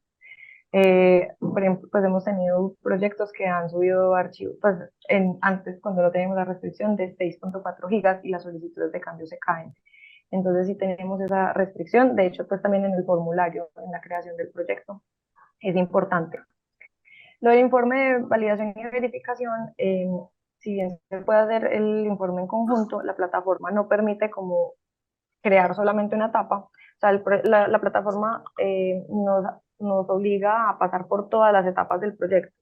Por ejemplo, pues hemos tenido proyectos que han subido archivos, pues antes cuando no teníamos la restricción de 6.4 gigas y las solicitudes de cambio se caen. Entonces sí tenemos esa restricción, de hecho pues también en el formulario, en la creación del proyecto, es importante. Lo del informe de validación y verificación, si bien se puede hacer el informe en conjunto, la plataforma no permite como crear solamente una etapa. O sea, la plataforma nos obliga a pasar por todas las etapas del proyecto.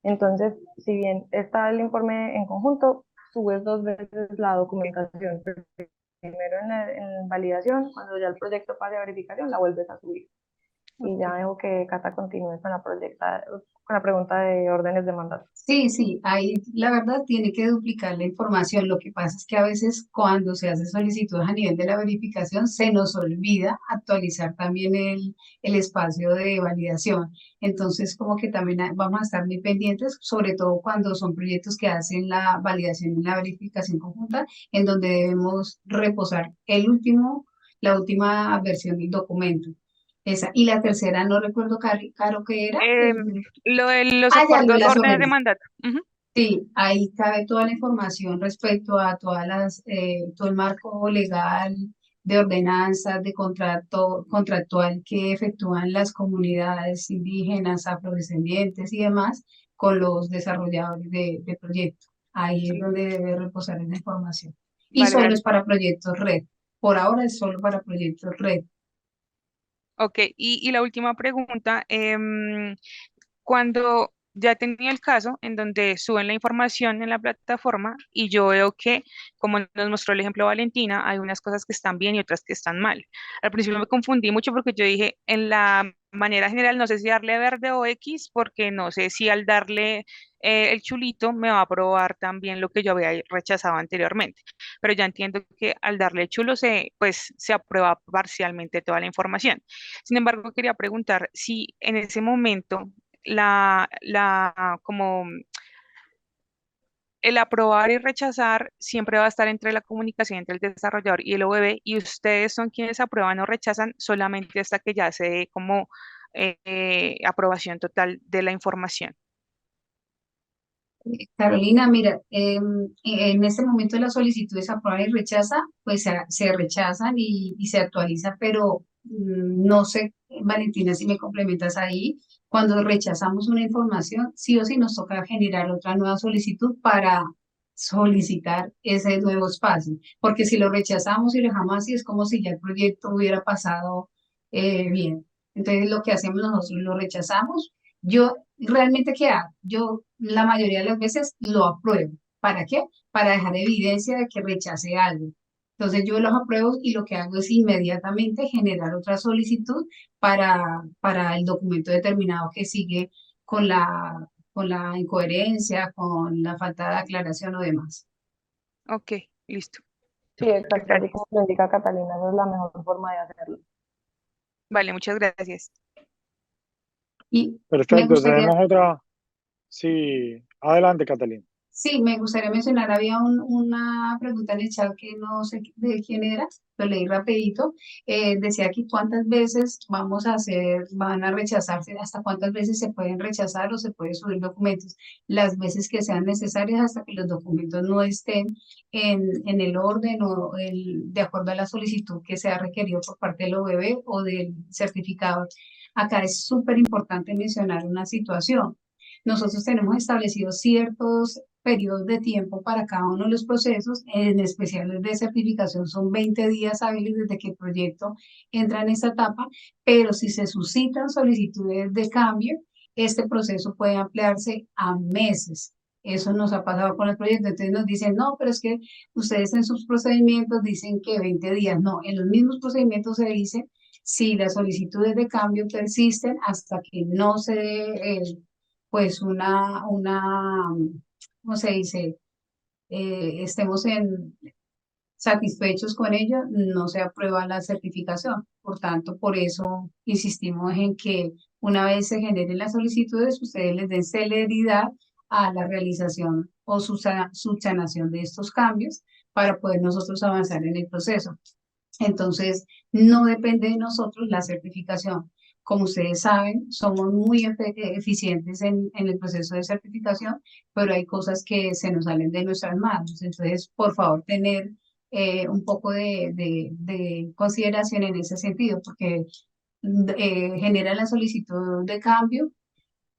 Entonces, si bien está el informe en conjunto, subes 2 veces la documentación. Primero en validación, cuando ya el proyecto pase a verificación, la vuelves a subir. Y ya dejo que Cata continúe con la pregunta de órdenes de mandato. Sí, sí, ahí la verdad tiene que duplicar la información. Lo que pasa es que a veces cuando se hace solicitudes a nivel de la verificación se nos olvida actualizar también el espacio de validación. Entonces, como que también vamos a estar muy pendientes, sobre todo cuando son proyectos que hacen la validación y la verificación conjunta, en donde debemos reposar la última versión del documento. Esa. Y la tercera, no recuerdo, Caro, qué era. Lo de los Ya, lo de acuerdos, las órdenes de órdenes. mandato. Ujú. Sí, ahí cabe toda la información respecto a todo el marco legal de ordenanzas, de contractual que efectúan las comunidades indígenas, afrodescendientes y demás con los desarrolladores de proyectos. Ahí es Sí, donde debe reposar esa información. Y vale, solo es gracias. para proyectos red. Por ahora es solo para proyectos red. Ok, y la última pregunta, cuando ya tenía el caso en donde suben la información en la plataforma y yo veo que, como nos mostró el ejemplo Valentina, hay unas cosas que están bien y otras que están mal. Al principio me confundí mucho porque yo dije, en la manera general, no sé si darle verde o X, porque no sé si al darle el chulito me va a aprobar también lo que yo había rechazado anteriormente. Pero ya entiendo que al darle el chulo pues, se aprueba parcialmente toda la información. Sin embargo, quería preguntar si en ese momento como el aprobar y rechazar siempre va a estar entre la comunicación entre el desarrollador y el OBB, y ustedes son quienes aprueban o rechazan solamente hasta que ya se dé como aprobación total de la información. Carolina, mira, en este momento la solicitud se aprueba y rechaza, pues se rechazan y se actualiza, pero no sé, Valentina, si me complementas ahí, cuando rechazamos una información, sí o sí nos toca generar otra nueva solicitud para solicitar ese nuevo espacio, porque si lo rechazamos y lo dejamos así, es como si ya el proyecto hubiera pasado bien. Entonces, lo que hacemos nosotros, lo rechazamos. Yo realmente, ¿qué hago? Yo la mayoría de las veces lo apruebo. ¿Para qué? Para dejar evidencia de que rechace algo. Entonces yo los apruebo y lo que hago es inmediatamente generar otra solicitud para el documento determinado que sigue con con la incoherencia, con la falta de aclaración o demás. Ok, listo. Sí, exacto, así Gracias. como lo indica Catalina, esa es la mejor forma de hacerlo. Vale, muchas gracias. Y me Perfecto, gustaría tenemos otra. Sí, adelante, Catalina. Sí, me gustaría mencionar, había una pregunta en el chat que no sé de quién era, lo leí rapidito. Decía que cuántas veces van a rechazarse, hasta cuántas veces se pueden rechazar o se pueden subir documentos, las veces que sean necesarias hasta que los documentos no estén en el orden de acuerdo a la solicitud que sea requerido por parte del OBB o del certificador. Acá es súper importante mencionar una situación. Nosotros tenemos establecidos ciertos periodos de tiempo para cada uno de los procesos, en especial el de certificación son 20 días hábiles desde que el proyecto entra en esta etapa, pero si se suscitan solicitudes de cambio, este proceso puede ampliarse a meses. Eso nos ha pasado con el proyecto. Entonces nos dicen, no, pero es que ustedes en sus procedimientos dicen que 20 días. No, en los mismos procedimientos se dice si las solicitudes de cambio persisten hasta que no se dé pues ¿cómo se dice? Estemos satisfechos con ello, no se aprueba la certificación. Por tanto, por eso insistimos en que una vez se generen las solicitudes, ustedes les den celeridad a la realización o subsanación de estos cambios para poder nosotros avanzar en el proceso. Entonces, no depende de nosotros la certificación. Como ustedes saben, somos muy eficientes en el proceso de certificación, pero hay cosas que se nos salen de nuestras manos. Entonces, por favor, tener un poco de consideración en ese sentido, porque generan la solicitud de cambio,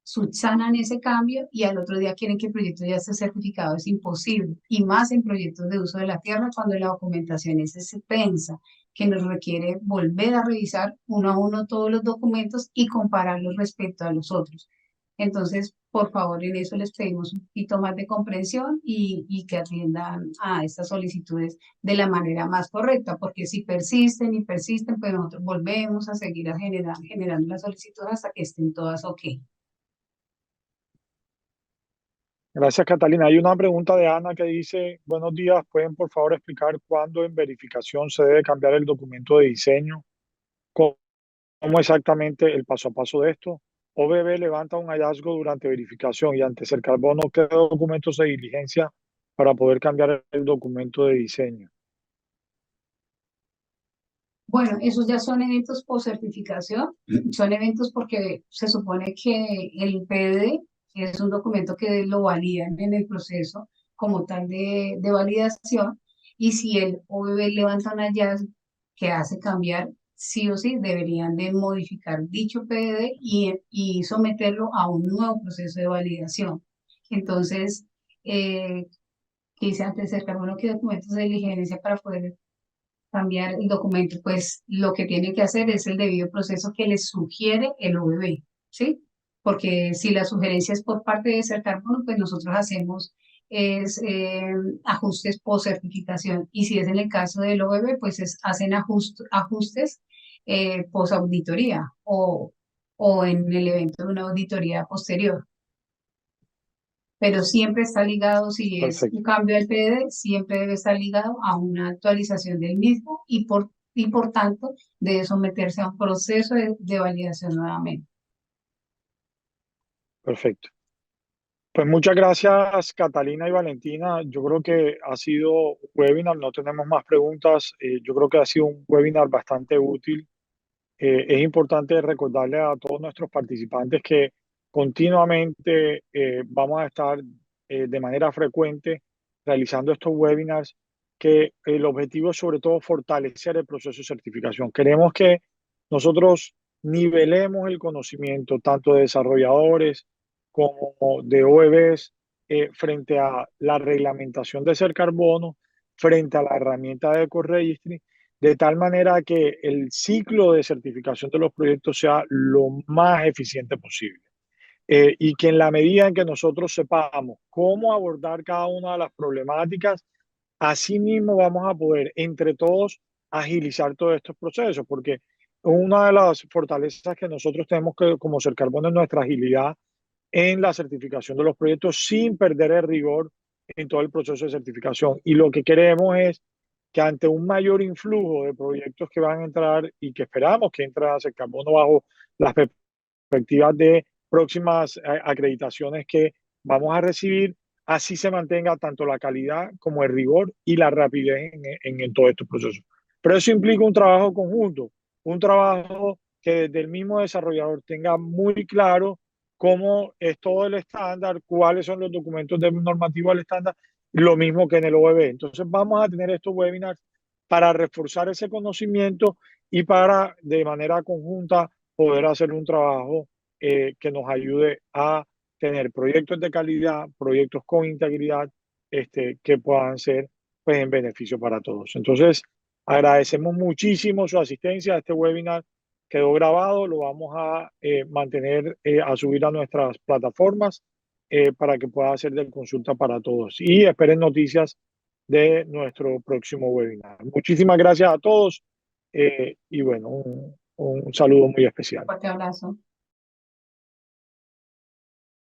subsanan ese cambio y al otro día quieren que el proyecto ya esté certificado. Es imposible. Y más en proyectos de uso de la tierra, cuando la documentación es extensa, que nos requiere volver a revisar uno a uno todos los documentos y compararlos respecto a los otros. Entonces, por favor, en eso les pedimos un poquito más de comprensión y que atiendan a estas solicitudes de la manera más correcta, porque si persisten y persisten, pues nosotros volvemos a seguir generando las solicitudes hasta que estén todas ok. Gracias, Catalina. Hay una pregunta de Ana que dice, buenos días, ¿pueden por favor explicar cuándo en verificación se debe cambiar el documento de diseño? ¿Cómo exactamente el paso a paso de esto? OBB levanta un hallazgo durante verificación y ante el carbono, ¿qué documentos se diligencia para poder cambiar el documento de diseño? Bueno, esos ya son eventos por certificación, son eventos porque se supone que el PD es un documento que lo validan en el proceso como tal de validación y si el OBB levanta un hallazgo que hace cambiar, sí o sí deberían de modificar dicho PD y someterlo a un nuevo proceso de validación. Entonces, quise antes acercar, bueno, qué documentos de diligencia para poder cambiar el documento, pues lo que tiene que hacer es el debido proceso que le sugiere el OBB, ¿sí? Porque si la sugerencia es por parte de Cercarbono, pues nosotros hacemos ajustes post certificación y si es en el caso del OBB, pues hacen ajustes post auditoría o o en el evento de una auditoría posterior. Pero siempre está ligado, si es Perfecto. un cambio del PDD, siempre debe estar ligado a una actualización del mismo y por tanto debe someterse a un proceso de validación nuevamente. Perfecto. Pues muchas gracias, Catalina y Valentina. Yo creo que ha sido un webinar, no tenemos más preguntas. Yo creo que ha sido un webinar bastante útil. Es importante recordarle a todos nuestros participantes que continuamente vamos a estar de manera frecuente realizando estos webinars, que el objetivo es sobre todo fortalecer el proceso de certificación. Queremos que nosotros nivelemos el conocimiento tanto de desarrolladores como de OEBs frente a la reglamentación de ser carbono, frente a la herramienta de EcoRegistry, de tal manera que el ciclo de certificación de los proyectos sea lo más eficiente posible. Y que en la medida en que nosotros sepamos cómo abordar cada una de las problemáticas, así mismo vamos a poder entre todos agilizar todos estos procesos, porque una de las fortalezas que nosotros tenemos que, como Cercarbono, es nuestra agilidad en la certificación de los proyectos sin perder el rigor en todo el proceso de certificación. Y lo que queremos es que ante un mayor influjo de proyectos que van a entrar y que esperamos que entren a Cercarbono bajo las perspectivas de próximas acreditaciones que vamos a recibir, así se mantenga tanto la calidad como el rigor y la rapidez en todo este proceso. Pero eso implica un trabajo conjunto, un trabajo que desde el mismo desarrollador tenga muy claro cómo es todo el estándar, cuáles son los documentos de normativo al estándar, lo mismo que en el OEB. Entonces vamos a tener estos webinars para reforzar ese conocimiento y para de manera conjunta poder hacer un trabajo que nos ayude a tener proyectos de calidad, proyectos con integridad, que puedan ser pues, en beneficio para todos. Entonces, agradecemos muchísimo su asistencia a este webinar. Quedó grabado, lo vamos a mantener, a subir a nuestras plataformas para que pueda ser de consulta para todos. Y esperen noticias de nuestro próximo webinar. Muchísimas gracias a todos y bueno, un saludo muy especial. Fuerte abrazo.